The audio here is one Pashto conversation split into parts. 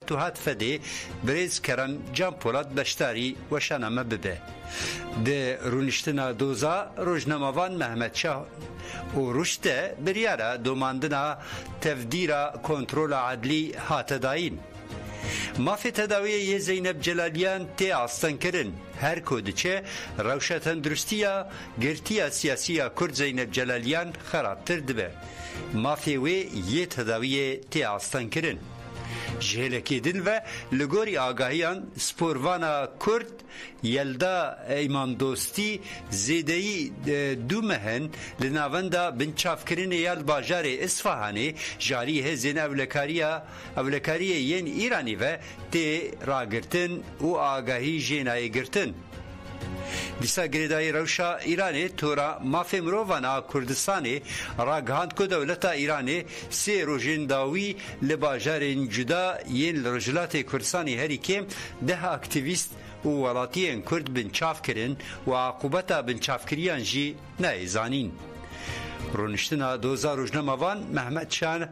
تو هات فدی بریز کرن جان پولاد بشتاری و شنامه ببه ده رونشتنا دوزا روزنامه‌وان محمد شاه و رشته بریاره دوماندنا تفدیرا کنترل عدلی هات داین مافی تداوی یه زینب جلالیان تی آستان کرن هر کودچه روشة تندرستیا گرتیا سیاسیا کرد زینب جلالیان خرابتر دبه مافی وی یه تداوی تی آستان کرن جهلکی دن و لگوری آگاهیان سپوروانا کرد یلدا ایمان دوستی زیدهی دو مهن لناوندا بنچاف کرن یال باجار اصفهانی جاری هزین اولکاری ین ایرانی و تی راگرتن و آگاهی جینای گرتن دیسا گریدای روشا ایرانی تورا مافی مرووانا کردستانی راگهاند که دولتا ایرانی سی روژین داوی لباجارین جدا ین رجلات کردستانی هری کم ده اکتیویست و ولاتیین کرد بنچاف کرن و عقوبتا بنچاف کریان جی نایزانین رونشتنا دوزا روزنامه‌وان محمد شان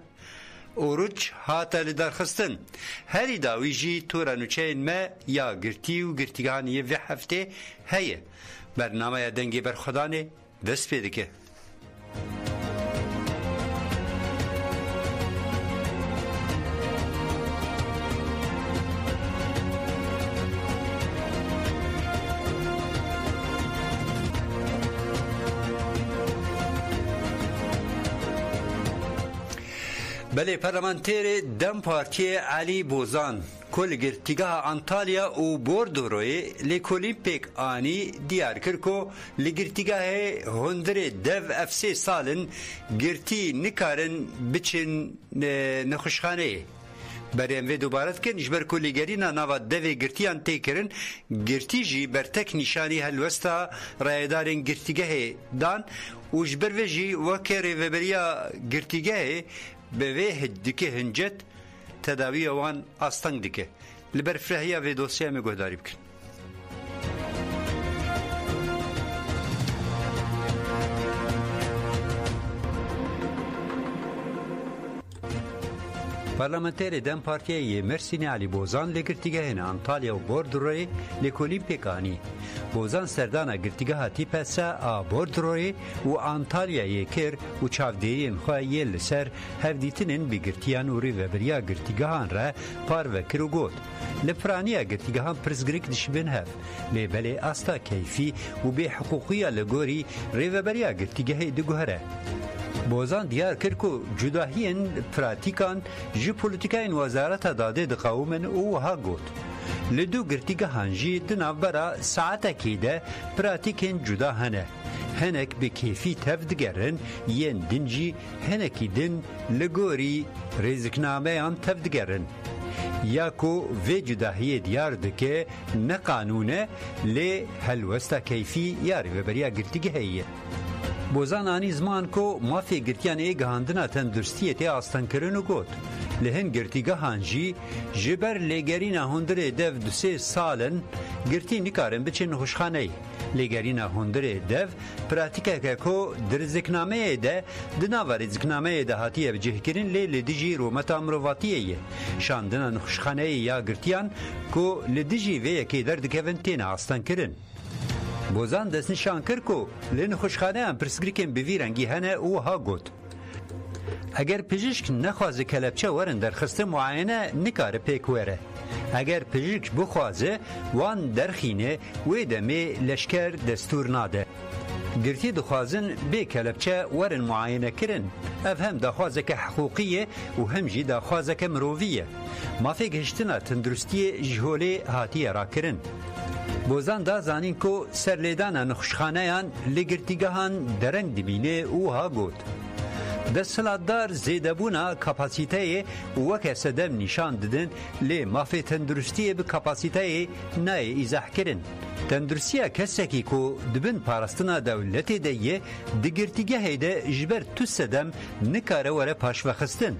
اوروچ هاتا لدرخستن هری داوی جی تورا نوچین ما یا گرتی و گرتیگانی وی هفته هیه برنامه دنگی برخدانه دست پیده که بله پارلمانتر دم پارتی علی بوزان کل گرتیگاه انطالیا و بوردوروی لیکولیمپیک آنی دیار کرکو لگرتیگاه هندر دو افسی سالن گرتی نکارن بچن نخوشخانه بریم و دوبارت کن اجبر کلیگرینا نوا دوی گرتیان تیکرن گرتی جی برتک نشانی هلوستا رایدارن گرتیگاه دان و اجبر و جی وکر و بریا گرتیگاه به هدیکه هنجت تداوی وان آستان دیکه لبر فرهیا و دوسیه می گهداری بکن پارلمانتر دم پارتیای مرسینی علی بوزان لگرتیگاه انطالیا و بوردروی لیکولیمپیک آنی بوزان سردانا گرتیگاه تیپسا بوردروی و انطالیا یکر و چافدهین خواهی لسر هفدیتنین بگرتیان و ریوبریا گرتیگاهان را پار و کرو گوت لفرانیا گرتیگاهان پرزگریک دشبن هف لیبلی استا کیفی و بی حقوقی لگوری ریوبریا گرتیگاه دگوهره بوزان دیار کرکو جداهین پراتیکان جی پولیتیکاین وزارت داده دقاومن او ها گوت لدو گرتیگه هنجی دناو برا ساعتا کیده پراتیکین جدا هنه هنک به کیفی تفدگرن ین دنجی هنکی دن لگوری ریزکنامه آن تفدگرن یاکو و جداهی دیار دکه نه قانونه لی هلوستا کیفی یاری و بریا گرتیگه هیه بوزان آنی زمان کو مافی گرتیان ایگهاندنا تندرستیه تی آستان کرن و گوت لهن گرتیگه هنجی جبر لگرینا هندره دو دوسه سالن گرتی نکارن بچن خوشخانه لگرینا هندره دو پراتیکه که کو در زکنامه ده دناواری زکنامه ده هاتیه بجه کرن لی لدیجی رومتا مرواتیه شاندنا خوشخانه یا گرتیان کو لدیجی و یکی درد کون تین آستان کرن بوزان دست نشان کرکو لین خوشخانه هم پرسگریکن بویرنگی هنه او ها گوت اگر پزشک نخوازه کلبچه ورن درخسته معاینه نکاره پیک وره اگر پزشک بخوازه وان درخینه و دمه لشکر دستور ناده گرتی دخوازن بی کلبچه ورن معاینه کرن افهم دخوازه که حقوقیه و همجی دخوازه که مروویه مافی گشتنا تندرستی جهولی هاتیه را کرن بوزان دا زانین کو سرلیدان نخشخانهان لگرتیگاهان درنگ دبینه او ها گوت دستلاتدار زیدبونا کپاسیته وکه سدم نشان ددن لی مافی تندرستی به کپاسیته نای ایزاح کرن تندرستی کسکی کو دبن پارستنا دولتی دیه دگرتیگه هیده جبر تو سدم نکاره وره پاش وخستن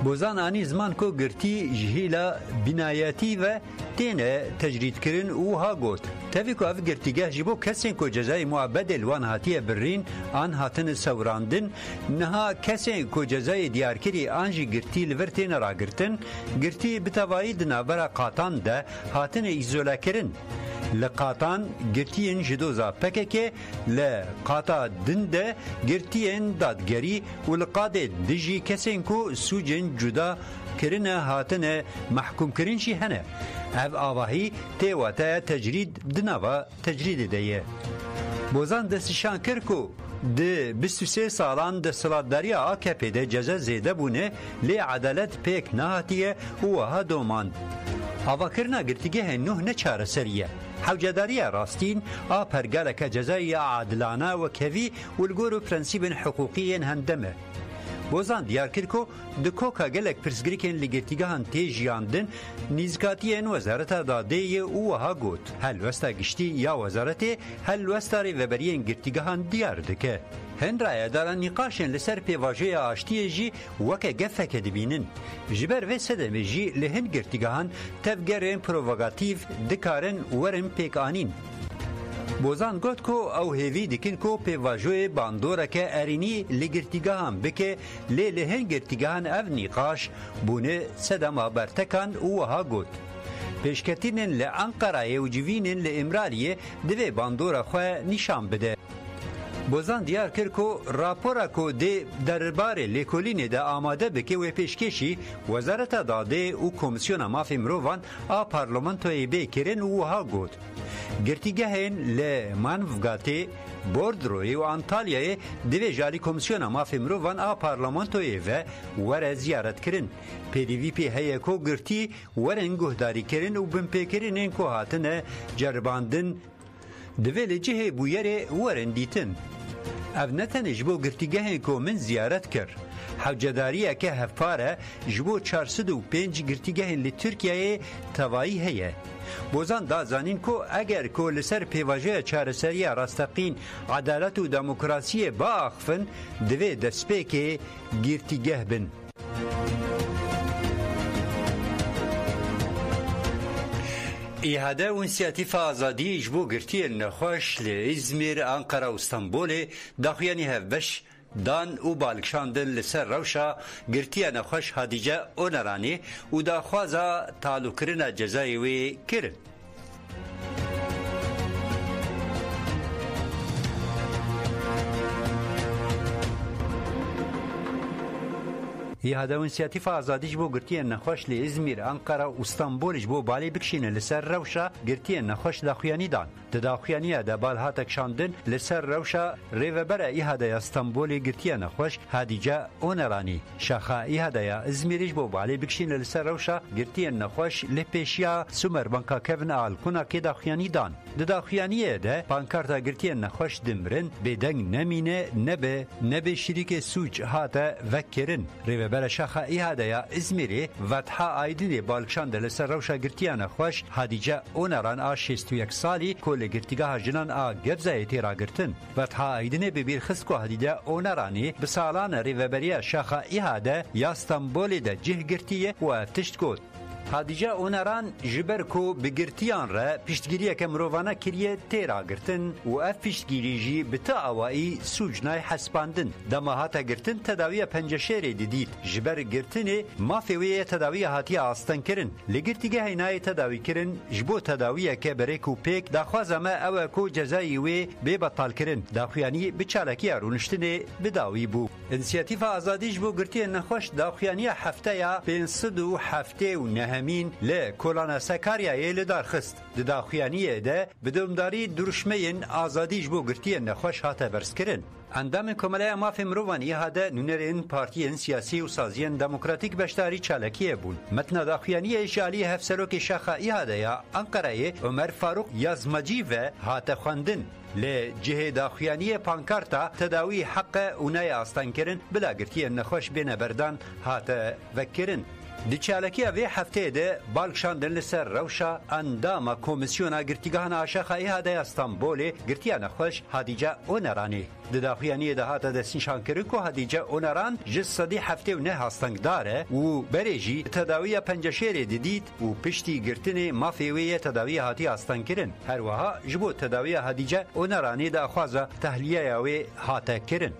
بوزان آنی زمان کو گرتی جهیلا بنایتی و تینه تجرید کرن او ها گوت تفی کو اف گرتیگه جبو کسین کو جزای معبد الوان هاتیه برین آن هاتن سوراندن نها کسین کو جزای دیارکری آنجی گرتی لورتین را گرتن گرتی بتوایی دنابرا قاطان ده هاتن ایزولا کرن لقاطان گرتین جدوزا پکه لقاطا دنده گرتین دادگری و لقاده دجی کسین کو سوجن جدا کرنه هاتنه محکوم کرن شی هنه اف آواهی تیواتا تجرید دناوا تجرید دیه بوزان دستشان کرکو ده 23 سالان ده سلاداری AKP ده جزا زیده بونه لی عدالت پیک نهاتیه و ها دومان آواکرنا گرتیگه نه نچاره سریه حوجدارية راستين پرگالك جزائية عادلانة وكفي والجورو برنسيب حقوقي هندمه بوزان ديار كيركو دكوكا جلك برسجريكين لجتيجان تيجياندن نيزكاتيين وزارة دادية وها جوت هل وستا جشتي يا وزارته هل وستا ريفبريين جتيجان ديار دكه هن رأي دارن نقاشن لسر بيواجه آشتيه جي وكا جفك دبينن جبر في سدم جي لهن جرتيجان تفجرين پروفاغاتيف دكارن ورن بيك آنين بوزان گوت کو او هیوی دکن کو پیواجوی باندورا که ارینی لگرتیگاهان بکه لهن گرتیگاهان او نقاش بونه سدما برتکان اوها گوت پیشکتینن لانقرای و جوینن لامرالیه دوی باندورا خواه نشان بده بوزان دیار کر کو راپورا کو ده درباره لیکولین ده آماده بکه و پیشکشی وزارت داده و کمیسیون مافی مروان پارلمانتوی بکرن وها گوت گرتیگهن لمانفگاتی بوردروی و انتالیای دوی جاری کمیسیون مافی مروان پارلمانتوی و وره زیارت کرن پیدیوی پی هیا کو گرتی ورن گهداری کرن و بمپی کرنن کو هاتن جرباندن دوی لجه بویره ورن دیتن اف نتن جبو گرتیگه کو من زیارت کر حوجداریه که هفاره جبو 405 گرتیگه لترکیه توایی هیه بوزان دا زانین کو اگر کو لسر پیواجه چارسری راستقین عدالت و دموکراسی با اخفن دوی دسپیک گرتیگه بن إهداء إنسياتيف آزادي جبو قرتي النخوش لإزمير أنقرة واسطنبول داخياني هفبش دان و بالکشاندن لسر روشا گرتی نخوش هادیجه اونرانی و دا خوازا تعلق کرن جزایوی کرن هذا انسياتيف آزادي جبو قرتي نخوش لإزمير أنقرة واسطنبول جبو بالي بكشين لسر روشا قرتي نخوش داخياني دان داخيانية دا بال هاتك شاندن لسر روشا ريفبرا هذا اسطنبول قرتي نخوش هاديجا اونراني شاخا هذا إزمير جبو بالي بكشين لسر روشا قرتي نخوش لبيشيا سومر بانكا كيفن آل كنا كي داخياني دان داخيانية دا بانكارتا قرتي نخوش دمرن بدنگ نمينه نبه شريك سوج هاتا وكرن بر شاخه هدايا ازميري فتحا ايدي بالكشان لسر روشا گرتيانا خوش هاديجا اونران 61 سالي كل گرتيگاه جنان گبزايتي را گرتن فتحا ايدني ببير خسكو هاديجا اونراني بسالان ريفبريا شاخه هدا يا اسطنبول ده جه گرتيه و تشتكوت هادیجا اونران جبرکو بگرتیان را پیشتگیری که مرووانا کریه تیرا گرتن و اف پیشتگیری جی بتا آوائی سوجنای حسباندن دماهاتا گرتن تداوی پنجشیر دیدید جبر گرتن مافیوی تداوی هاتی آستن کرن لگرتیگه هینای تداوی کرن جبو تداوی که بریکو پیک داخواز ما او کو جزایی وی ببطال کرن داخویانی بچالکی رونشتن بداوی بو انسیاتیف آزادی جبو گرتی نخوش داخویانی هفته یا 507 و همین ل کولانا سکاریای لدار خست داخویانیه ده بدومداری درشمین آزادی جبو گرتی نخوش هاته برس کرن اندام کماله مافی مروانی هاده نونرین پارتیین سیاسی و سازیین دموکراتیک بشتاری چالکیه بون متن داخویانی جالی هفسروک شاخه هاده یا انقره عمر فاروق یازمجی و هاته خواندن لجهه داخویانی پانکارتا تداوی حق اونای آستان کرن بلا گرتی نخوش بین بردان هاته وکرن دیچالکی اوی هفته ده بالکشاندن لسر روشا اندام کمیسیونا گرتیگاهن آشاخایی هده استانبول گرتیان خوش هدیجه اونرانی دداخیانی ده هاته دستین شانکری که هدیجه اونران جز صدی هفته و نه هستنگ داره و بریجی تداوی پنجشیر دیدید و پشتی گرتن مافیوی تداوی هاتی هستنگ کرن هر وها جبو تداوی هدیجه اونرانی ده خوازه تحلیه اوی هاته کرن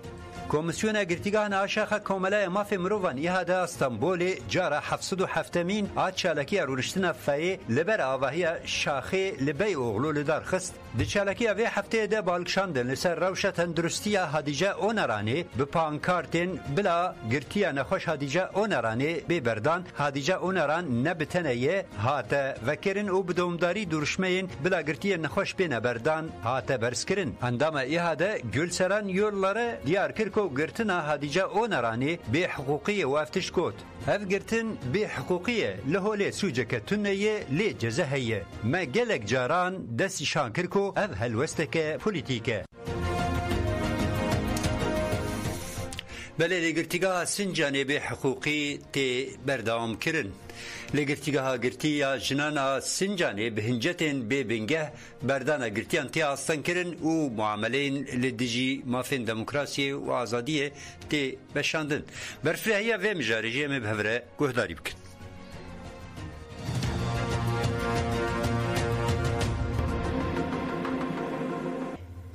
کمیسیون گرتیگاهن آشاخه کاملای مافی مروان ایهاده استانبول جاره 707 آچالکی رونشتن فایی لبر آواهی شاخه لبی اغلو لدار خست دی چالکی اوی هفته ده بالکشاندن لسر روشت اندرستی هدیجه اونرانی به پانکارتین بلا گرتیا نخوش هدیجه اونرانی ببردان هدیجه اونران نبتنیه هاته وکرن او بدومداری درشمین بلا گرتیا نخوش بین بردان هاته برسکرن اندام ایهاده گل سران یولاره دیار کرکو گرتنا هدیجه اونرانی به حقوقی و افتش کود اف گرتن به حقوقی لهوله سوجه تنیه لی جزهیه ما گلک جاران دست شانکر کو اف هلوستک پولیتیکه بله لگرتیگاه سنجانه به حقوقی تی بردام کرن لگرتیگاه گرتیا جنانا سنجانه به هنجتن به بنگه بردانا گرتیان تی آستان کرن و معاملین لدیجی مافین دموکراسی و آزادی تی بشاندن برفرهیه و مجارجه مبهوره گهداری بکن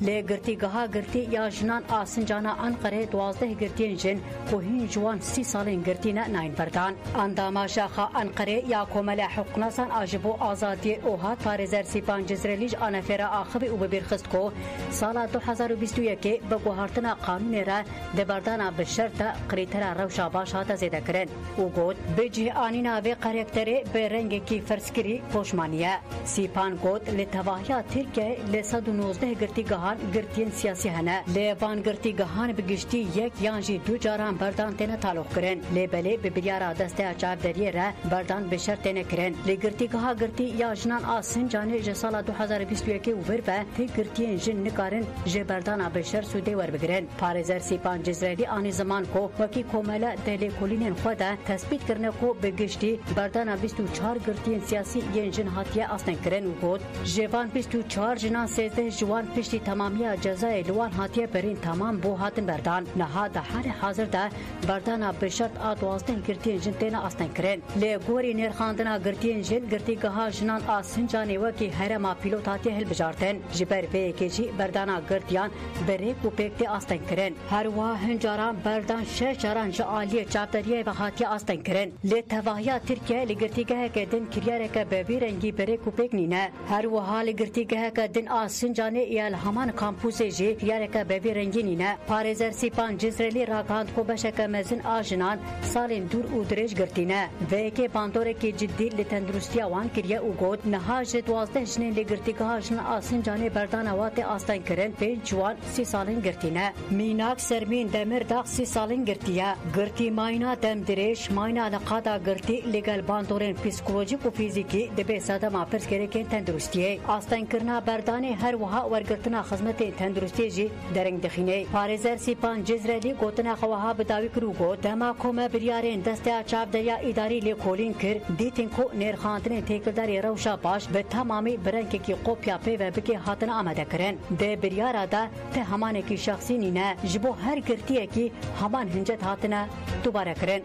لگرتیگاه گرتی یا جنان آسنجانا انقره 12 گرتین جن کوهین جوان 30 سالین گرتینه ناین بردان انداما شاخا انقره یا کومل حقوق نسان آجبو آزادی اوهات پارزر سیپان جزرلیج آنفرا آخبی او ببیرخست کو سال 2021 بگوهارتنا قانون را دبردانا بشرط قریترا روشا باشات زیده کرن او گود بجه آنینا و قرکتره به رنگ کی فرسکری پوشمانیه سیپان گود لتواهیا ترکیه لسد 19 گرتیگاه گرتین سیاسی هنه لیوان گرتیگاهان بگشتی یک یانجی دو جاران بردان تنه تعلق کرن لیبلی ببریارا دسته چاب دریه را بردان بشر تنه کرن لگرتیگاه گرتی یا جنان آسن جانه جسال 2021 اوور و تی گرتین جن نکارن جه بردان بشر سوده ور بگرن پارزر سیپان جزرلی آنی زمان کو وکی کوملا دلی کولینن خدا تثبیت کرنه کو بگشتی بردان 24 گرتین سیاسی ین جن هاتیه آسن کرن و گود جوان 24 جنان 13 جوان پشتی تمامی جزای لوان هاتیه برین تمام بو هاتن بردان نها ده حال حاضر ده بردان بشرط آدوازده گرتین جن تینا آستن کرن لی گوری نرخاندنا گرتین جن گرتیگاه جنان آسن جانی وکی هرما پیلوت هاتیه هل بجارتن جبر به کشی بردانا گرتیان بریک و پیکتی آستن کرن هر وا هنجاران بردان شجاران جعالی چابدریه و هاتیه آستن کرن لی تواهیا ترکیه لگرتیگاه که دن کریاره که ببیرنگی بریک و پیک نینه هر وا حال گرتیگاه که دن آسن جانی ایال همان کامپوسه جی یارکه بوی رنگینی نه پارزر سیپان جزرلی راگاند کو بشکه مزن آجنان سالین دور او درج گرتینه و که باندوره که جدی لتندرستی وان کریه او گود نها ج 12 جنین لگرتیگاه جن آسن جانه بردان وات آستان کرن به جوان 30 سالین گرتینه میناک سرمین دمر داغ 30 سالین گرتیه گرتی ماینا دم درش ماینا لقادا گرتی لگل باندورن پسیکولوژیک و فیزیکی دبه ساده ما پرس کرکن تندرستی آستان کرنا بردانه هر وها ورگرتنا خدمت تندرستی جی درنگ دخینه پارزر سیپان جزرلی گوتنا خواها بداوی کرو گو دما کومه بریارین دسته چاب دریا اداری لی کولین کر دیتن کو نرخاندن تکرداری روشا باش به تمامی برنگ کی قوپیا پی و بکی هاتن آماده کرن ده بریارا دا ته همان کی شخصی نه جبو هر گرتیه کی همان هنجت هاتنه دوباره کرن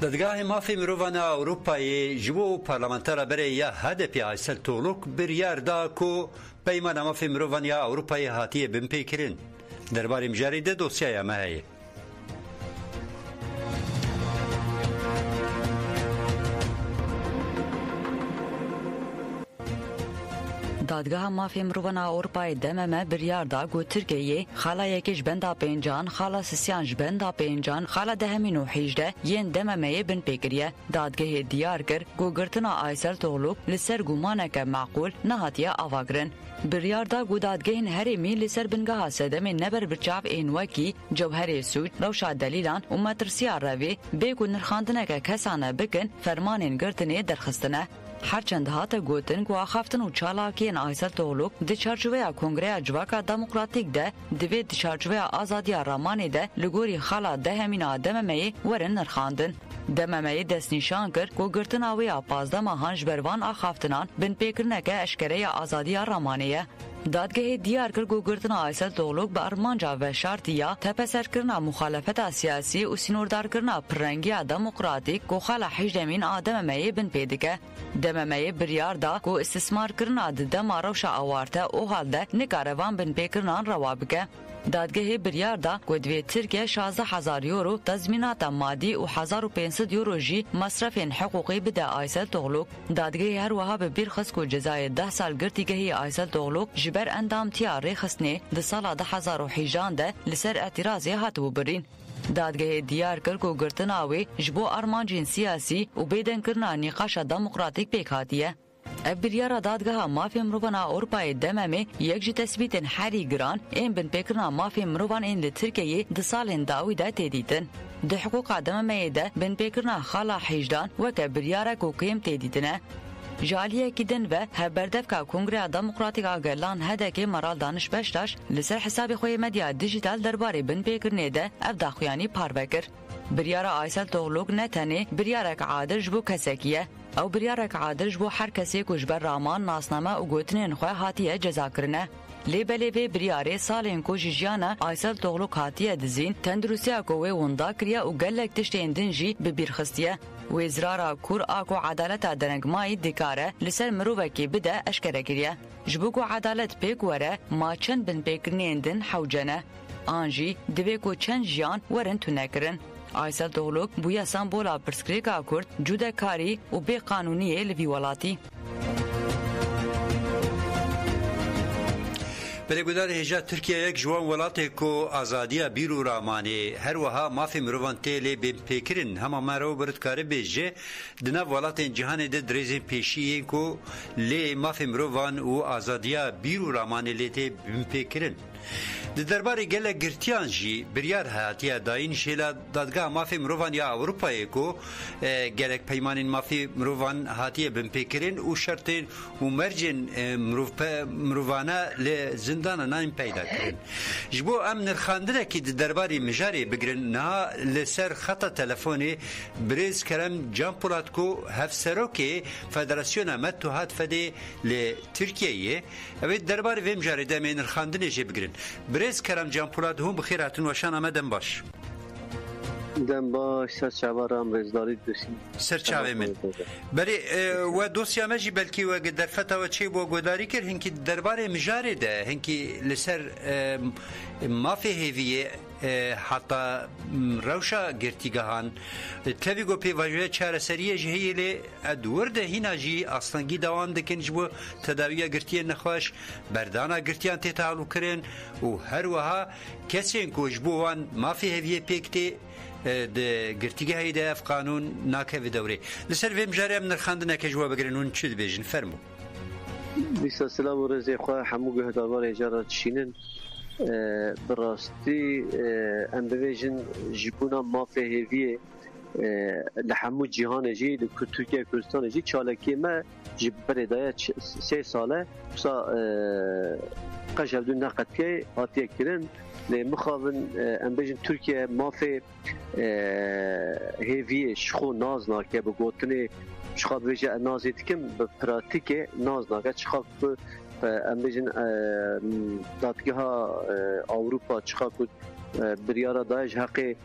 دادگاه مافی مروان اروپایی جبو پارلمانتر برای یا هدفی آیسل طولوک بریار دا کو پیمان مافی مروان یا اروپایی هاتیه بمپی کرن درباره مجارده دوسیه ماهی دادگاه مافی مروان اروپای دممه بریار دا گو ترکیه خالا یکیش بندا پینجان خالا سسیانج بندا پینجان خالا دهمین و حیجده ین دممه بن پیکریه دادگاه دیار کر گو گرتنا آیسل طولوک لسر گمانک معقول نهاتیه آواگرن بریار دا گو دادگاهن هرمی لسر بنگاه سدم نبر برچاف اینوکی جوهر سوچ روشا دلیلان و مترسیا روی بگو نرخاندنک کسانه بکن فرمانین گرتنه درخستنه هرچند هات گوتن کو اخافتن و چالاکین آیسل توغلوک د چارچوبه کنگره جواکا دموکراتیک ده دوی د چارچوبه آزادی رامانه ده لګوري خلا ده همینا دممه ورن نرخاندن دممه دست نشان کر کو گرتن اوی 15 ماهان جبروان اخافتنان بن پیکرنکه اشکره آزادی رامانه دادگاه دیار کر کو گرتن آیسل توغلوک به ارمانجا و شرطیا تپسر کرنا مخالفت سیاسی و سینوردار کرنا پرنگی دموکراتیک کو خلا حجمین آدممه بن پیدکه دممه بریار دا کو استثمار کرنا د دماروش اوارته او halde نکاروان بن پیکرنان روابکه دادگاه بریار دا کو دوی ترکیه 16000 یورو تضمینات مادی و 1500 یورو جی مصرفین حقوقی بده آیسل توغلوک دادگاه هر وها به بیرخص کو جزای 10 سال گرتیگهی آیسل توغلوک جبر اندام تیا رخصنه د سال 2018 ده لسر اعتراضی هاتو برین دادگاه دیار کر کو گرتناوی جبو ارمانجین سیاسی و بیدن کرنا نقاش دموکراتیک پیکاتیه ابریارا دادگاه مافی مروان اروپای دممه یک جی تثبیت حری گران این بن پیکرنا مافی مروان این لترکیه د سالن داوی ده تدیدن د حقوق دممه ده بن پیکرنا خالا حجدان وک ابریارا کو قیم تدیدنه جالیه کدن و هبردف کا کنگره دموکراتیک اگلان هده که مرال دانش بشتاش لسر حساب خوی مدیا دیجیتال درباره بن پیکرنه ده اف داخویانی پاروکر بریارا آیسل توغلوک نتنه بریارک عادل جبو کسکیه او بریارک عادل جبو هر کسی کجبر رامان ناسنامه و گوتنین خواه هاتیه جزا کرنه لیبلی و بریاره سالین کو جیانا آیسل توغلوک هاتیه دزین تندروسیا کوه وندا کریا و گلک تشتین دنجی به بیرخستیه و ازرارا کور آکو عدالت دنگمای دکاره لسر مروبکی بده اشکره کریه جبو کو عدالت پیک وره ما چند بن پیکرنین دن حوجنه آنجی دوی کو چند جیان ورن تو نکرن آیسل توغلوک بویا سامبولا پرسکریکا کرد جوده کاری و بی قانونیه لوی ولاتی بلگودار هجا ترکیه یک جوان ولاته کو آزادیا بیرو رامانه هر وها مافی مروان تیلی بین پیکرین هما مرو بردکاره بیجه دنا ولاتین جهان ده دریزین پیشیه کو لی مافی مروان و آزادیا بیرو رامانه لیتی بین پیکرین د دربارې ګله ګرتیان جی بریار هاتیه داین شیلا دادگاه مافی مروان یا اروپای کو ګلک پیمانین مافی مروان هاتیه بن پیکرین او شرطین و مرجن مروانه ل زندان نایم پیدا کردن جبو امن خاندره کی د دربارې مجاری بگرن نه لسر خط تلفونی بریز کرم جان پولات کو هفسرو کی فدراسیون متحد فدی ل ترکیه و دربارې و مجاری د من خاندنه جی بگرن برز کرم جان پولاد هم بخیراتون وشان آمدن باش دم باش سرچاوارم رزداری داشتیم سرچاوه من بله و دوسیا مجی بلکی و در فتاوه چه با گوداری کرد هنکی درباره مجاره ده هنکی لسر مافی هیویه حتی روشا گرتیگاهان تلویگو پیواجه چاره سریه جهیه لی ادورده هینا جی اصلانگی دوام دکن جبو تداویه گرتیه نخواش بردانا گرتیان تیتالو کرن و هر وها کسین که جبوان مافی هیویه پیکتی ده گرتیگه هیده اف قانون ناکه و دوره لسر ویم جاره من نرخاندنه که جوا بگرنون چود بیجن فرمو بیسا سلام و رزی خواه همو گهداربار اجارات شینن براستی ام بویژن جبونا مافی هیویه لحمو جهان جی ترکیه کردستان جی چالکی ما جبر دایه 3 ساله بسا قشل دون نقد که آتیه کرن مخابن ام بویژن ترکیه مافی هیویه شخو ناز ناکه بگوتنه شخاب ویژه نازی تکم به پراتیک ناز ناکه شخاب ام بجن دادگاه اوروپا چخا کد بریارا دایج حقی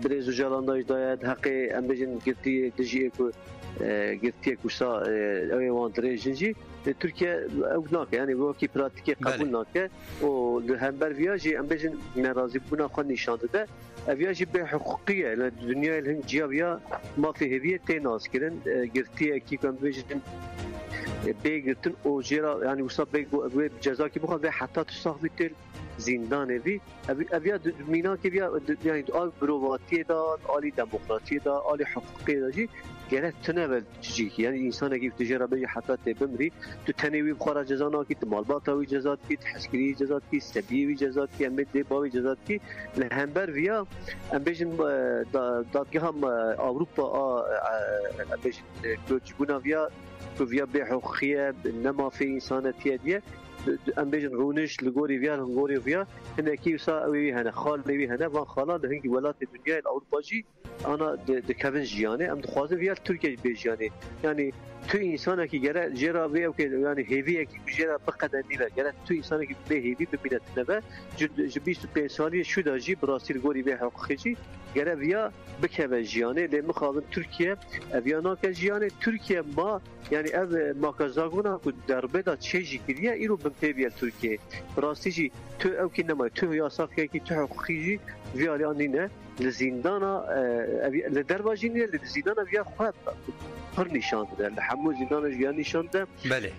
بریز و جالان دایج داید حقی ام بجن گرتی دجیه کو گرتی کوسا اویوان دریجنجی ترکیه او ناکه یعنی وکی پراتیکی قبول ناکه و همبر ویاجی ام بجن نرازی بونا خود نشان داده اویاجی به حقوقیه دنیای الهند جیاویا ما فی هویه تیناز کرن گرتی کی کم بجن بگرتن او جرا یعنی وسا به جزا کی بخواد به حتی تو ساخت زندان وی اویا مینا که بیا یعنی آل برواتی داد آلی دموکراسی داد آلی حقوقی دادی گرت تنول چیزی یعنی انسان که تجربه به حتی تبمری تو تنوی بخورا جزا ناکی تو مالباتاوی جزات کی تحسکری جزات کی سبیوی جزات کی امید باوی جزات کی لهمبر ویا ام بیشن دادگاه هم اروپا ام بیشن کوچبونا ویا به حقوقیه نما فی انسانیت دیه ام بیشن رونش لگوری ویا هنگوری ویا هنه کیوسا اوی هنه خال نوی هنه وان خالان ده هنگی ولات دنیا الاوروپاجی انا دکوین جیانه ام دخوازه ویا ترکیه بیجیانه یعنی تو انسان کی گره جرا وی او که یعنی هیوی کی جرا بقدر نیله گره تو انسان کی به هیوی ببینه نبه جو 25 سالی شو داجی براسیل گوری به حقوقی گره ویا بکوه جیانه لی مخابن ترکیه اویانا که جیانه ترکیه ما یعنی او ماکازاگونا که دربه دا چه جی کریه ایرو بمپی بیل ترکیه براستی جی تو او که نمای تو یاساق که تو حقوقی جی ویا لیانی نه لزیندانا لدرواجی نه لزیندانا ویا خواه پر نشان ده لحمو زندان جیان نشان ده بله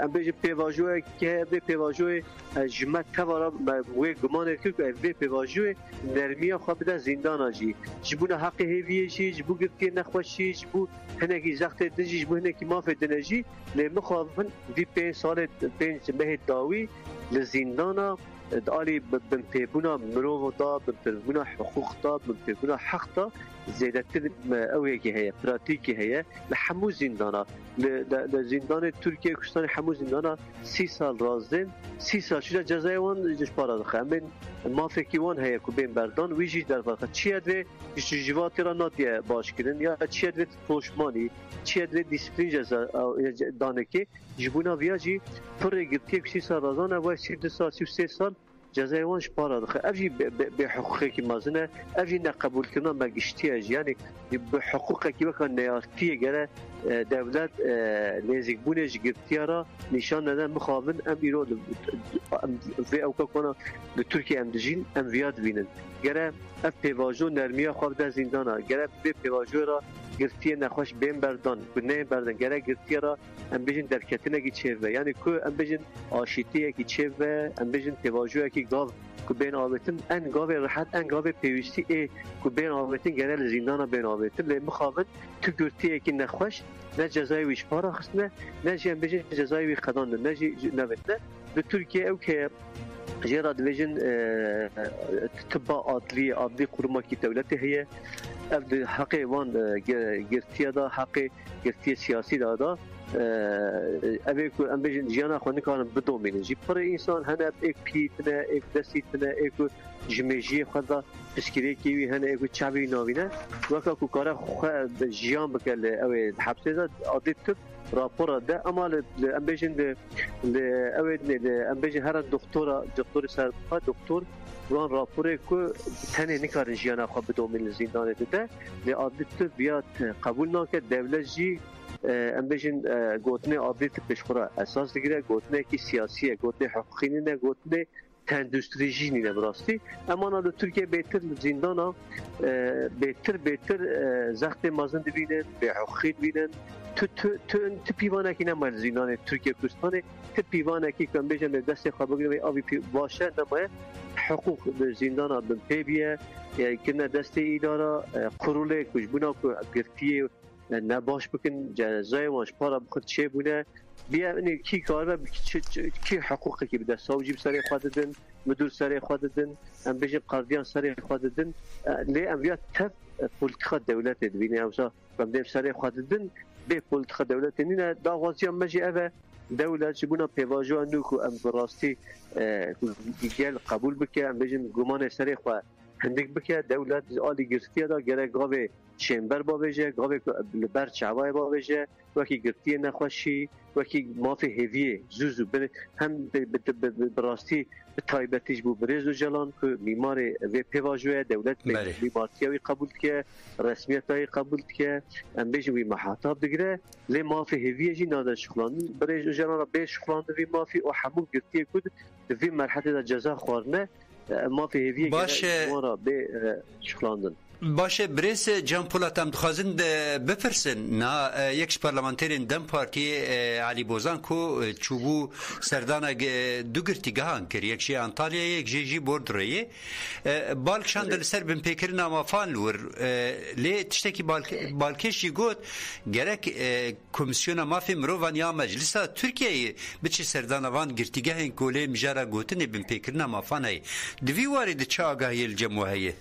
ام بیش پیواژوی که به پیواژوی جمعه توارا وی گمان کرد که به پیواژوی نرمیه خواب ده زندان آجی جبونه حق هیویه جی جبو گرتی نخوشی جبو هنگی زخت دنجی جبو هنگی مافه دنجی لیمه خوابن وی 5 سال 5 ماه داوی لزندانا دالی بمپیبونا مروو دا بمپیبونا حقوق دا بمپیبونا حق دا زیادتر اویه که هیا پراتیکی هیا لحمو زندانا لزندان ترکیه کشتان حمو زندانا 30 سال رازدن 30 سال شده جزای وان جش پارا دخه امین مافکی وان هیا که بین بردان ویجی در واقع چیه دوی جواتی را نادیه باش کرن یا چیه دوی پوشمانی چیه دوی دیسپلین جزا دانه که جبونا ویاجی پر گرتی 30 سال رازانه وای 32 سال 33 سال جزای وانش پارا دخه افجی به حقوقی که مازنه افجی نقبول کردن مگشتیه یعنی به حقوقی که بکن نیارتیه گره دولت نزدیک بونش گرتیه را نشان ندن مخابن ام ایرو و اوکا کنه به ترکیه ام دجین ام ویاد بینن گره اف پیواژو نرمیه خواب ده زندانه گره به پیواژو را گرتیه نخوش بین بردان کنه بردن گره گرتیه را ام بجن درکتنه کی چه یعنی کو ام بجن آشیتیه کی چه ام بجن پیواژو کی گاو کو بین آوتن ان گاو راحت ان گاو پیوستی ای کو بین آوتن گره زندانه بین آوتن لی مخابن تو گرتیه کی نخوش نه جزای ویش پارا خسنه نه جن بجن جزای وی خدان نه نوتنه به ترکیه او که جرا دیویژن طب عادلی قرما کی دولت هي اب حق وان گرتیا دا حق گرتی سیاسی دا ابي کو ام بجن جانا خو نکان بدومین جی پر انسان هنه یک پیتنه یک دستیتنه یک جمجی خدا فسکری کی وی هنه یک چابی نوینه وکا کو کار خو جیان بکل او حبسه دا عادت راپور ده اما ام بجن ام بجن هر دکتور سر دکتور وان راپوره که تنه نکارن جیانا خواب بدومین زندان ده لی عادت بیاد قبول ناکه دولت جی ام بجن گوتنه عادت پشخورا اساس دیگره گوتنه کی سیاسیه گوتنه حقوقی نه گوتنه تندوستریجی نه براستی اما نه ترکیه بهتر زندانا بهتر زخت مازن ببینن به حقوقی ببینن تو پیوانه کی نمال زندان ترکیه کردستان تو پیوانه کی کم بجن دست خواب بگیره آبی باشه نمای حقوق زندان بن پیبیه کنه دست ایدارا قروله کجبونا که گرتیه نباش بکن جزای وانش پارا بخود چه بونه بیا اینی کی کار و کی حقوقی که بده سوجی سر خود دادن مدور سر خود دادن ام بجن قاضیان سر خود دادن لی ام بیا تف پولیتیک دولت ببینی اوسا بم سر خود دادن به پولیتیک دولت نینه داغازیان مجی اوه دولت جبونا پیواژو اندوکو ام براستی گل قبول بکه ام بجن گمان سر خو هندک بکه دولت آلی گرتیه دا گره گاوه چمبر با بجه گاوه بر چوای با بجه وکی گرتیه نخوشی وکی ماف هیویه زوزو هم براستی به تایبتیش بو بریز و جلان که میمار و پیواژوه دولت میمارتیوی قبول که رسمیتایی قبول که ام بجن وی محاطاب دگره لی ماف هیویه جی نادر شخلاندن بریز و جلان را به شخلاندن وی مافی و حمو گرتیه کد وی مرحله دا جزا خوارنه ما في هذه باش مرة بشخلاندن باشه برس جان پولات هم دخوازن بپرسن نه یکش پارلمانترین دم پارتی علی بوزان کو چوبو سردانا دو گرتیگهان کر یکشی انطالیا یک جیجی برد رایی بالکشان دل سر بن پیکرنا مافان لور لی تشتکی بالکشی گوت گرک کمیسیون مافی مروان یا مجلسا ترکیه بچه سردانا وان گرتیگهان کوله مجارا گوتن بن پیکرنا مافان هی دوی وارد چه آگاهی الجمعه هی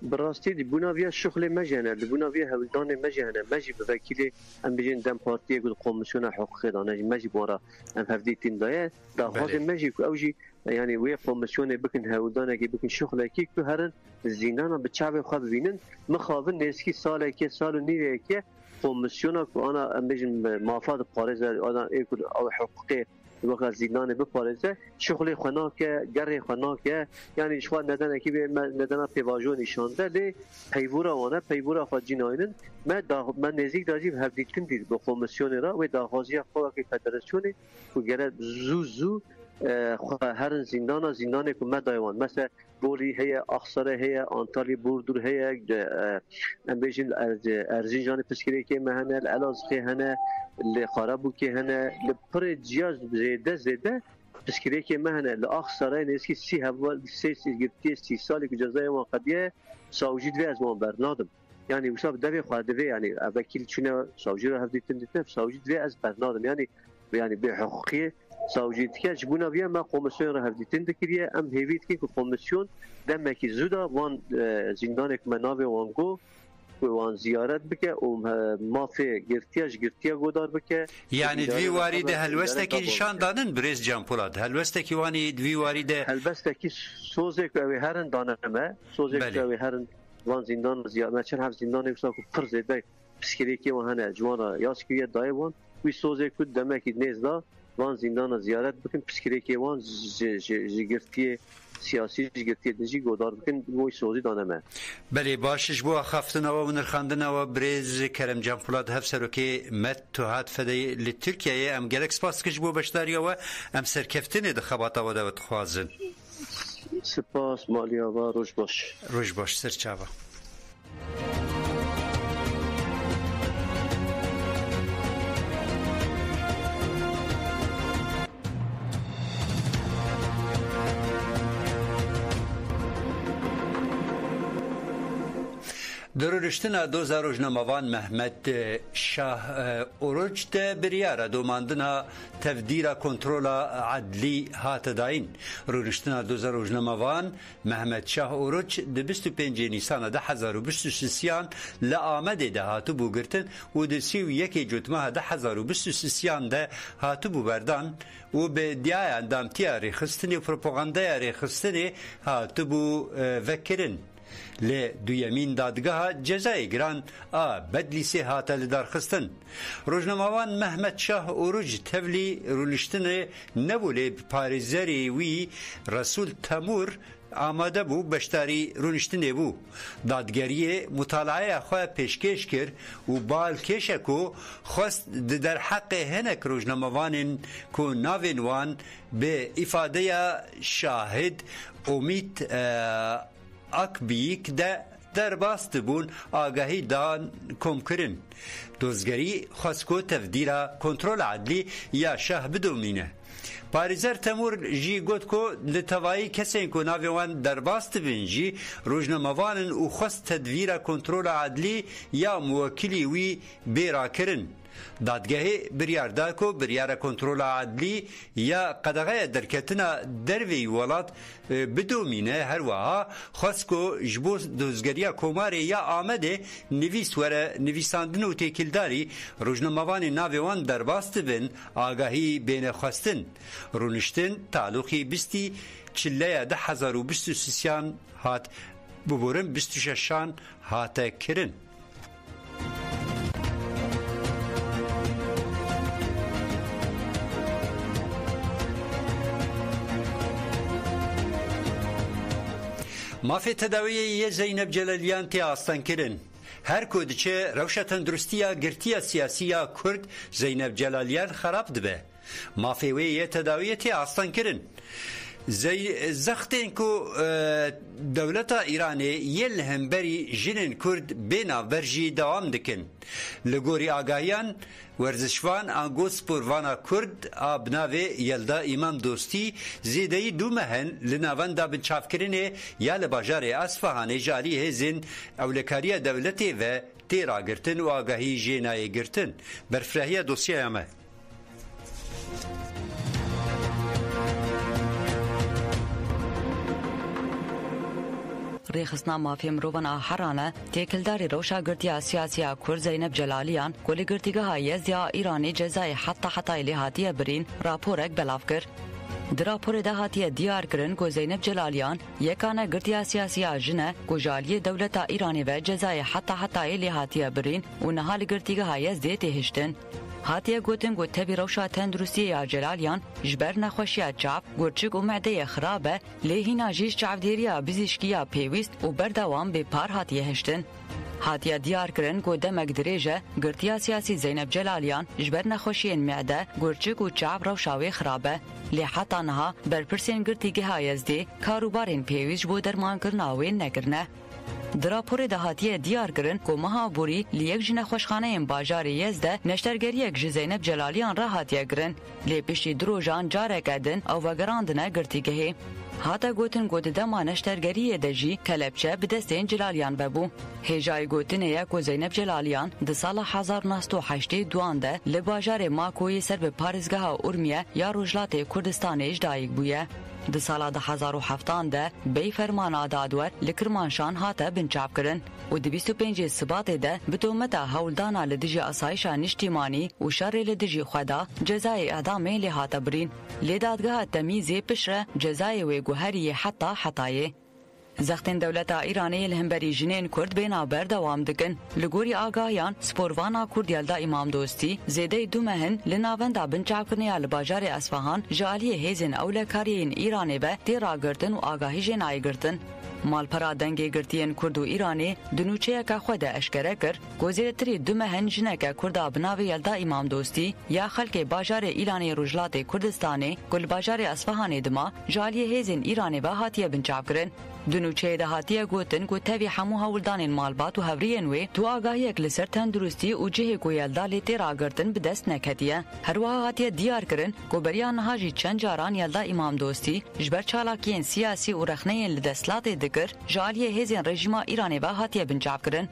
براستی دی بناویا شغل مجانه لبناویا هولدان مجانه مجی بوکیل ام بجن دم پارتی گل کمیسیون حقوق دانش مجی بورا ام هفدیتین دایه داخل مجی کو اوجی يعني ويا كوميسيون بكن هودانا كي بكن شغله كي هرن زينانا بالشعب خا ببينن مخافن نسكي سالكي سال نيكي كوميسيون انا ام بجن مافاد باريز انا يقول او حقوقي وقت زیدان بپارزه شغل خناک گری خناک یعنی شو ندانه کی به ندانه پیواژو نشانده لی پیورا وانه پیورا خود جناینن من نزدیک داجی هفدیتن دید به کمیسیون را و داخازی خواهد فدراسیون و گره زو هر زندان که مدایوان مثلا بولی هي اخسره هي انطالي بوردور هي امبيجن ارزنجان پسکری که مهنه الالازخي هنه اللي خرابو که هنه لپر جیاز زیده پسکری که مهنه لاخسره نسکی سی هوال سی سالی که جزای ما قدیه ساوجید و از ما برنادم يعني وصاب دبي خادوي يعني وكيل شنو ساوجير هفديتن دتف ساوجيد و از برنادم يعني بحقوقيه ساوجيت كاش بونا بيا ما كوميسيون هفديتن دكريه ام هيفيت كي كوميسيون دمكي زودا وان زندانك مناوي وانغو وان زيارت بك وما في گرتيا گودار بك يعني دوي وارد هلوستكي نشان دادن بريز جان بولاد هلوستكي واني دوي وارد هلوستكي سوزك او هرن دانما سوزك او هرن وان زندان زيارت ما چن هف زندان يوسا کو پر زيده پسكريكي وهنا جوانا ياسكي دايوان وي سوزك كود دمكي نيزدا وان زندان زیارت بکن پسکری وان جگرتی سیاسی جگرتی دنجی گودار بکن موی سوزی دانمه بله باشش بو خفتن و منرخاندن و برز کرم جان پولاد هف سروکی مت تو هات فدی لترکیه ام گلک سپاس کش بو بشداری و ام سرکفتن ده خباتا و دوت خوازن سپاس مالیا و روش باش سرچاوا درورشتنا دوزا روزنامه‌وان محمد شاه اوروج ده بریاره دوماندنا تفدیر کنترل عدلی هات داین رورشتنا دوزا روزنامه‌وان محمد شاه اوروج ده 25 نیسان ده 2023 لآمده ده هاتو بوگرتن و ده 31 جوتمه ده 2023 ده هاتو بوبردان و به دیای اندامتیا ریخستنی و پروپاگاندای ریخستنی هاتو بو وکرن لی دویمین دادگاه جزای گران بدلی سه هاته لدار خستن روزنامه‌وان محمد شاه اوروج تولی رونشتن نبوله پاریزری وی رسول تمور آماده بو بشتاری رونشتنه بو دادگریه مطالعه خواه پیشکش کرد و بالکشه کو خواست در حق هنک روزنامه‌وان کو ناوین وان به افاده شاهد امید اکبیک ده در باست بون آگاهی دان کم کرن دوزگری خواستکو تفدیر کنترل عدلی یا شه بدومینه پاریزر تمور جی گوت کو لتوایی کسین کو ناویوان در باست بین جی روزنامه‌وان و خواست تدویر کنترل عدلی یا موکلی وی بیرا کرن دادگاه بریاردا کو بریار کنترل عدلی یا قدغه درکتنا دروی ولات بدومینه هر وها خاصکو جبو دوزگریا کوماری یا آمده نویس وره نویساندن و تکیلداری روزنامه‌وان ناویوان در باست بین آگاهی بین خواستن رونشتن تعلقی بستی چله 2023 هات ببورن 26 هات کرن مافی تداوی زینب جلالیان تی آستان کرن هر کودچه روشة تندرستیا گرتیا سیاسیا کرد زینب جلالیان خراب دبه مافی وی تداوی تی آستان کرن زي زختين كو دولة إيراني يلهم بري جنن كرد بين برجي دوام دكن لغوري آگاهيان ورزشوان آنگوس پوروانا کرد آبناوی یلدا امام دوستی زیدهی دو مهن لناوان دا بنچاف کرنه یا لباجار اصفهان جاری هزین اولکاری دولتی و تیرا گرتن و آگاهی جینای گرتن برفراهی دوسیه همه ریخستنا مافیا مروان آحرانه تکلداری روشا گرتیا سیاسیا کور زینب جلالیان کلی گرتیگاه یزدیا ایرانی جزای حتی لحاتیه برین راپورک بلاف کر. در راپور ده هاتیه دیار کرن که زینب جلالیان یکانه گرتیا سیاسیا جنه که جالی دولت ایرانی و جزای حتی لحاتیه برین و نهال گرتیگاه یزدی تهشتن. هاتیه گوتن گوت تبی روشا تندرستی یا جلالیان جبر نخوشیات چاپ گوچک و معده خرابه لیهینا جیش چاپدیریا بزیشکیا پیویست و بردوام به پار هاتیه هشتن. هاتیه دیار کرن گو دمک دریجه گرتیا سیاسی زینب جلالیان جبر نخوشین معده گوچک و چاپ روشاوی خرابه لی حتی نها برپرسین گرتیگه هایزدی کاروبارین پیویز بو درمان کرناوی نگرنه. در راپور دهاتی دیار کرن که مهابوری لیک جن خوشخانه باجاری یزده نشترگریک زینب جلالیان را هاتیه کرن لی پیشی دروجان جاره کردن او وگراندنه گرتیگهی. هاتا گوتن گود دما نشترگری دجی کلبچه بدستین جلالیان ببو. هجای گوتن یک زینب جلالیان ده سال 1908 دوانده لباجار ماکوی سر به پارزگاه ارمیه یا رجلات کردستان اجدایک بویه. ده سال 2007 ده بی فرمان دادور لکرمانشان هاته بنچاپ کرن و ده 25 سبات ده بتومتا هولدانا لدجی اسایشا نشتیمانی و شر لدجی خدا جزای اعدامه لحاته برین لدادگاه تمیزی پشره جزای و گوهری حتایه. زختین دولت ایرانی الهمبری جنین کرد بینا بردوام دکن لگوری آگاهیان سپوروانا کرد یلدا امام دوستی زیده دو مهن لناوندا بنچاپ کرنیا لباجار اصفهان جالی هیزن اولکاریین ایرانی به تیرا گرتن و آگاهی جنای گرتن. مالپرا دنگی گرتین کرد و ایرانی دنوچه که خود اشکره کر گوزیرتری دو مهن جنک کرد بناوی یلدا امام دوستی یا خلق باجار ایرانی رجلات کردستانی گل باجار اصفهان دما جالی هیزن ایرانی به هاتیه بنچاپ کرن. دنوچه دهاتیه گوتن که تاوی همو هولدان مالبات و هورین وی تو آگاهیک لسر تندرستی و جهه که یلدا لیتی را گرتن بدست نکتیه. هروا هاتیه دیار کرن که بریا نهاجی چند جاران یلدا امام دوستی جبر چالاکین سیاسی و رخنین لدستلات دکر جالیه هیزین رژیما ایرانی با هاتیه بنچاپ کرن.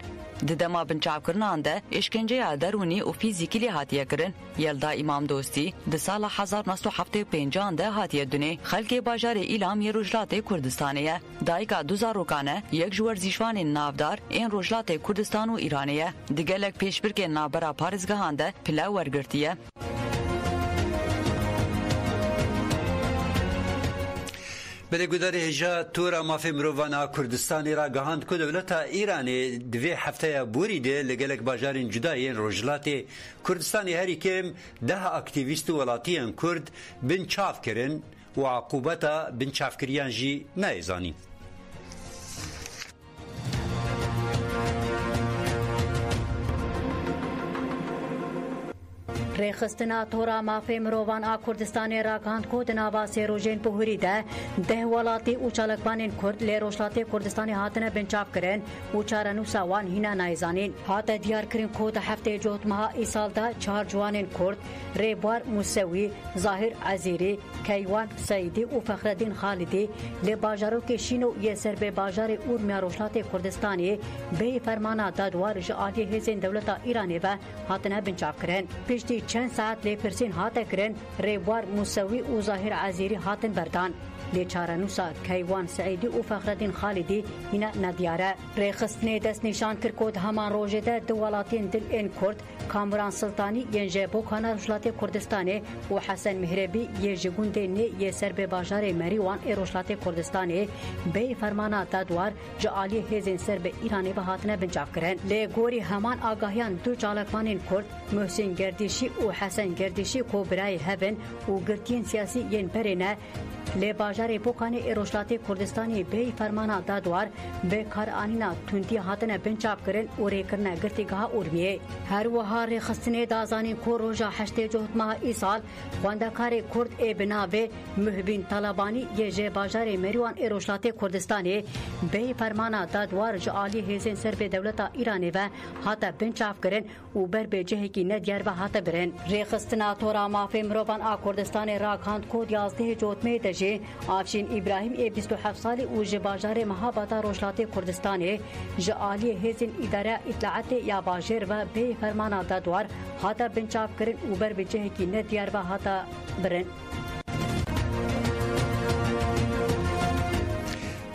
ددما بنچاپ کرنان ده اشکنجه درونی و فیزیکی لی هاتیه کرن. یلدا امام دوستی ده سال 1975 ده هاتیه دونه خلق باجار ایلام یه رجلات کردستانیه. دایکا 2000 روکانه یک جور زیشوان نافدار این رجلات کردستان و ایرانیه. دیگلک پیشبر که نابرا پارزگاهان ده پلا ورگرتیه. بلگوداری هجا تورا مافی مرووانا کردستانی را گهاند که دولت ایرانی دوی هفته بوری ده لگلک باجارین جدایین رجلات کردستانی هری کم 10 اکتیویست ولاتیان کرد بنچاف کرن و عقوبتا بنچاف کریان جی نایزانی. ریخستنا تورا مافی مروان کردستان راگاند کود نواسی روژین پوهری ده ولاتی اوچالکوانین کرد لی روشلاتی کردستانی هاتنه بنچاپ کرن اوچارنو ساوان هینا نایزانین هات دیار کرن کود هفته جوت ماه ای سال ده 4 جوانین کرد ریبوار موسوی ظاهر عزیری کیوان سیدی و فخردین خالدی لی باجارو که شینو یه سر به باجار اورمیا روشلاتی کردستانی به فرمانا دادوار جعالی هزین دولت ایرانی و هاتنه بنچاپ کرن پیشتی چند ساعت لی پرسین هاته کرن ریبوار موسوی و ظاهر عزیری هاتن بردان لی چارنوسا کیوان سعیدی و فخردین خالدی اینا ندیاره ریخستنی دست نشان کرکود همان روژه ده دولاتین دل این کرد کامران سلطانی ینجه بوکانا روشلات کردستانی و حسن مهربی یه جگونده نی یه سر به باجار مریوان ای روشلات کردستانی به فرمانا دادوار جعالی هزین سر به ایرانی و هاتنه بنچاف کرن لی گوری همان آگاهیان دو چالکوانین کرد محسن گردیشی و حسن گردیشی کو برای هبن و گرتین سیاسی ین پرینه لی باجار باجار بوکانی روشلاتی کردستانی به فرمانا دادوار به کار آنینا تندی هاتنه بنچاپ کرن و ریکرنه گرتیگاه اورمیه هر وها رخصتنه دازانی کو روژا هشته جهت ماه ای سال خواندکار کرد ای بناوه محبین طالبانی یه باجار مریوان روشلاتی کردستانی به فرمانا دادوار جعالی هزین سر به دولت ایرانی و هاتا بنچاف کرن و بر به جهه کی ندیار و هاتا برن رخصتنا تورا مافی مروان کردستان راکاند کود 11 جوتمه دجه افشین ابراهیم ای 27 سالی و جباجار مهاباتا روشلاتی کردستانی جعالی هزین اداره اطلاعات یا باجر و به فرمانا دادوار هاتا بنچاف کرن و بر به جهه کی ندیار و هاتا برن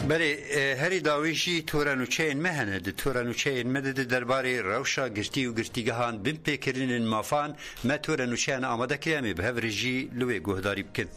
بله هری داویشی تورانوچین مهنه د تورانوچین مدد درباره روشا گشتی و گشتیگهان بین پیکرین مافان ما تورانوچین آماده کریمی به هفرجی لوی گهداری بکن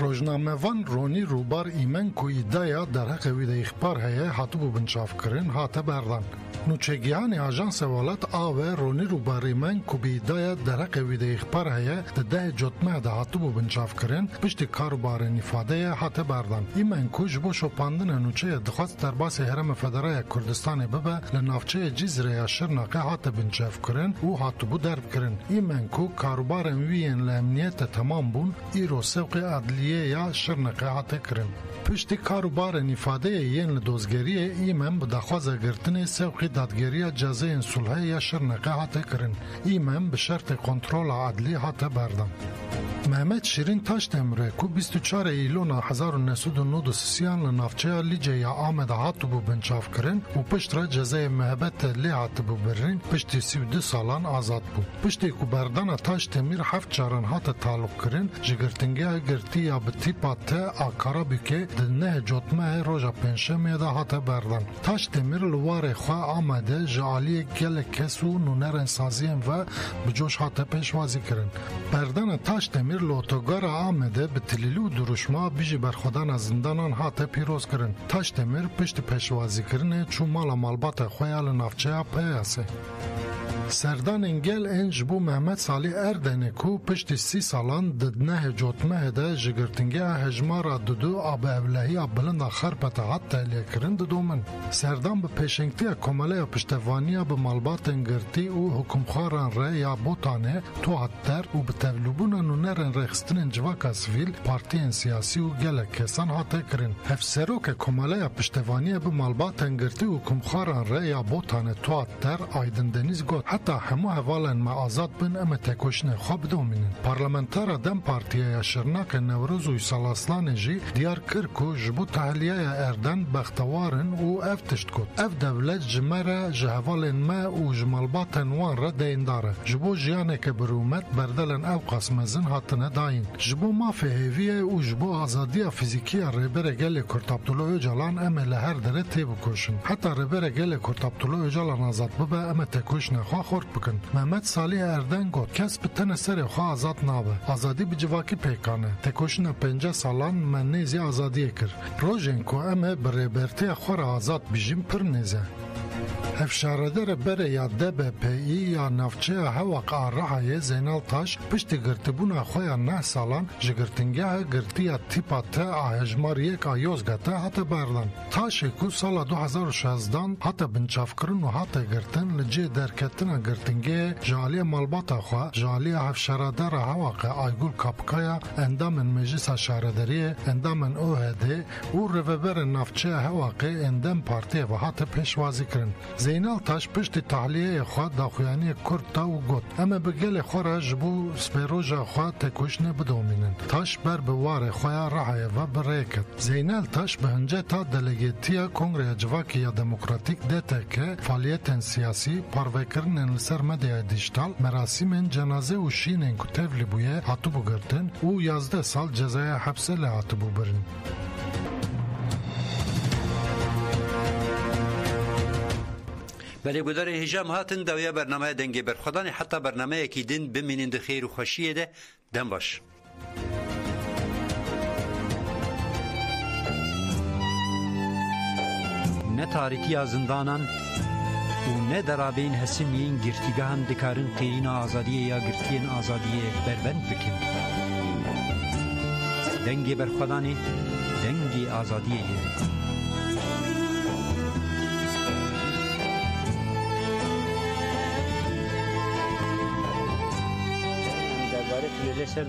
روزنامه‌وان رونی روبار ایمن کو ایدایا در حق ویده اخبار هیه هاتو بنچاف کرن هاته بردن نوچگیان آژانس ولات آوه رونی روبار ایمن کو بیدایا در حق ویده اخبار هیه ده جوتمه ده هاتو بنچاف کرن پشت کاروبار نفاده هاته بردن ایمن کو جبو شپاندن نوچه دخواست در باس هرم فدرای کردستان ببه لنافچه جزیره شرناقه هاته بنچاف کرن و هاتو بو درب کرن ایمن کو کاروبار وین لامنیت تمام بون ایرو سوق عدلیه یا شرنقه هاته کرن پشتی کاروبار نفاده ین لدوزگری ایمن به دخوازه گرتن سوقی دادگری جزای صلحه یا شرنقه هاته کرن ایمن به شرط کنترل عدلی هاته بردن محمد شیرین تاش تمره کو 24 ایلون 1993 لنافچه لیجه یا آمد هاتو بو بنچاف کرن و پشت را جزای محبت لی هاتو بو برین پشتی 32 سالان آزاد بو پشتی کو بردن تاش تمیر 7 چارن هات تعلق کرن جگرتنگه گرتی یا بتیپا ته آکارا بکه دنه جوتمه روژا پنشمه ده هات بردن تاش تمیر لوار خواه آمده جعالی گل کسو نونرن سازیم و بجوش هات پیشوازی کرن بردن تاش تمیر لوتوگار آمده به تلیلو دروشما بیجی برخودان زندانان هات پیروز کرن تاش تمیر پشت پیشوازی کرنه چون مالا مالبات خویال نافچه پیاسه سردان انگل انج بو محمد صالح اردنه کو پشت 30 سالان ددنه جوتمه ده جگرتنگه هجمارا دودو آب اولهی بلند خرپت هات تحلیه کرن دومن سردان به پیشنگتی کماله پشتوانیا به مالبات انگرتی و حکمخاران ره یا بوتانه تو هاتر و به تولوبون نونرن رخستن انجواکا سویل پارتین سیاسی و گل کسان هاته کرن هفسرو که کماله پشتوانیا به مالبات انگرتی و حکمخاران ره یا بوتانه تو هاتر آیدن دنیز گوت حتی همو حوالا ما آزاد بن اما تکوشن خواب دومینن پارلمانتارا دم پارتیای شرناک نوروز و سالاسلان جی دیار کرکو جبو تحلیه اردن بختوارن و افتشت کد اف دولت جمره جهوالن ما و جمالباتن وان را دین داره جبو جیانه که برومت بردلن او قسمزن هاتنه داین جبو ما فهیویه و جبو آزادی فیزیکی ربر گل کرتابتولو اجالان اما لهر دره تیبو کوشن حتی ربر گل کرتابتولو اجالان آزاد ببه اما تکوشن خواه خورد بکن محمد صالح اردن گفت کس به تن سر خواه آزاد نابه آزادی به جواکی پیکانه تکوشن 50 سالان من نیزی آزادی کر روژن که امه بریبرتی خور آزاد بیجیم پر نیزه افشاردر بره یا DBPI یا نفچه هواق آرحای زینال تاش پشت گرتبون خویا 9 سالان جگرتنگه گرتی تیپا ته آهجمار یک آیوزگته حتی بردن تاش کو سال 2016 حتی بنچاف کرن و حتی گرتن لجه درکتن گرتنگه جالی مالباتا خوا جالی افشاردر هواق آیگول کپکایا اندام مجلس شاردری اندام اوهده و روبر نفچه هواق اندام پارتی و حتی پیشوازی کرن زینال تاش پشت تحلیه خواه داخویانی کرد تاو گوت اما بگل خواه جبو سپیروژا خواه تکوشنه بدومینن تاش بر بوار خواه رحای و بریکت زینال تاش به هنجه تا دلگیتیا کنگره جواکی یا دموکراتیک دیتا که فعالیت سیاسی پاروکرنن لسر مدیا دیجیتال مراسم جنازه و شینن کتیو لیبویه هاتو بگرتن و 11 سال جزای حبسه لحاتو ببرن بله گودار هجام هاتن دویا برنامه دنگی برخودان حتی برنامه یکی دن بمینین ده خیر و خوشیه ده دن باش نه تاریکی زندانان و ندرابین هسمین گرتیگه هم دکارن قیرین آزادیه یا گرتین آزادیه بربند بکن دنگی برخودانی دنگی آزادیه درباره پروژه سر